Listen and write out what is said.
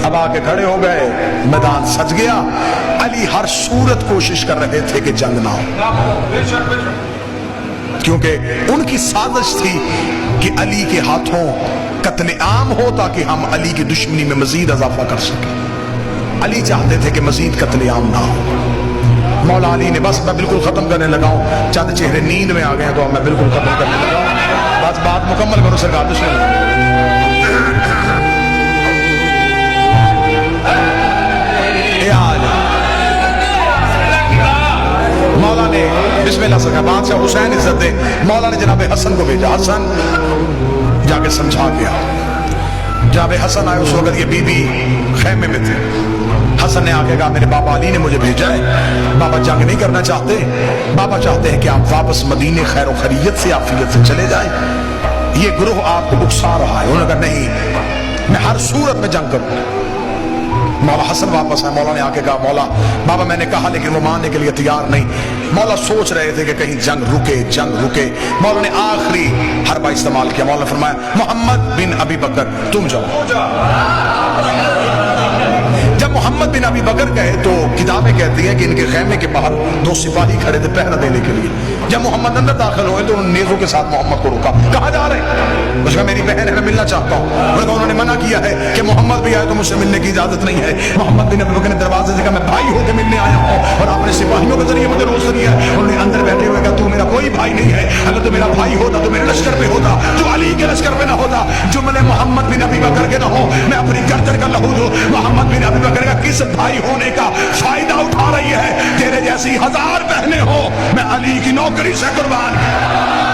اب آ کے کھڑے ہو گئے، میدان سج گیا۔ علی ہر صورت کوشش کر رہے تھے کہ جنگ نہ ہو، کیونکہ ان کی سازش تھی کہ علی کے ہاتھوں قتل عام ہو تاکہ ہم علی کی دشمنی میں مزید اضافہ کر سکیں۔ علی چاہتے تھے کہ مزید قتل عام نہ ہو۔ مولا علی نے بس میں بالکل ختم کرنے لگا ہوں، چند چہرے نیند میں آ گئے ہیں تو میں بالکل ختم کرنے لگا ہوں، بس بات مکمل کرو سرکار دشمن۔ مولا نے بسم اللہ سرکار بادشاہ حسین عزت دے، مولا نے جناب حسن کو بھیجا۔ حسن جا کے سمجھا گیا۔ جناب حسن آئے، اس وقت یہ بی بی خیمے میں تھے۔ حسن نے آگے کہا میرے بابا علی نے مجھے بھیجا ہے، بابا جنگ نہیں کرنا چاہتے، بابا چاہتے ہیں کہ آپ واپس مدینے خیر و خیریت سے عافیت سے چلے جائیں، یہ گروہ آپ کو اکسا رہا ہے۔ انہوں نے کہا نہیں، میں ہر صورت میں جنگ کروں گا۔ مولا حسن واپس آئے، مولا نے آگے کہا مولا بابا میں نے کہا لیکن وہ ماننے کے لیے تیار نہیں۔ مولا سوچ رہے تھے کہ کہیں جنگ رکے۔ مولا نے آخری حربہ استعمال کیا، مولا نے فرمایا محمد بن ابی بکر تم جاؤ۔ جب محمد بن ابی بکر گئے تو کتابیں کہتی ہیں کہ ان کے خیمے کے باہر دو سپاہی کھڑے تھے پہرا دینے کے لیے۔ جب محمد اندر داخل ہوئے تو انہوں نے نیزوں کے ساتھ محمد کو روکا۔ کہاں جا رہے ہیں؟ اس کا میری بہن ہے، میں ملنا چاہتا ہوں۔ انہوں نے منع کیا ہے کہ محمد بھی آئے تو مجھ سے ملنے کی اجازت نہیں ہے۔ محمد بن ابی بکر نے دروازے سے کہا میں بھائی ہو کے ملنے آیا ہوں اور آپ نے سپاہیوں کے ذریعے مجھے روک دیا ہے۔ انہوں نے اندر بیٹھے ہوئے کہا تو میرا کوئی بھائی نہیں ہے، اگر تو میرا بھائی ہوتا تو میرے لشکر پہ ہوتا، تو علی کے لشکر پہ نہ ہوتا۔ جملے محمد بن ابی بکر کے نہ ہو، میں اپنی گردن کا لہو دوں۔ محمد بن ابی بکر کا کس بھائی ہونے کا فائدہ اٹھا رہی ہے؟ تیرے جیسی ہزار بہنیں ہو، میں علی کی نوکری سے قربان۔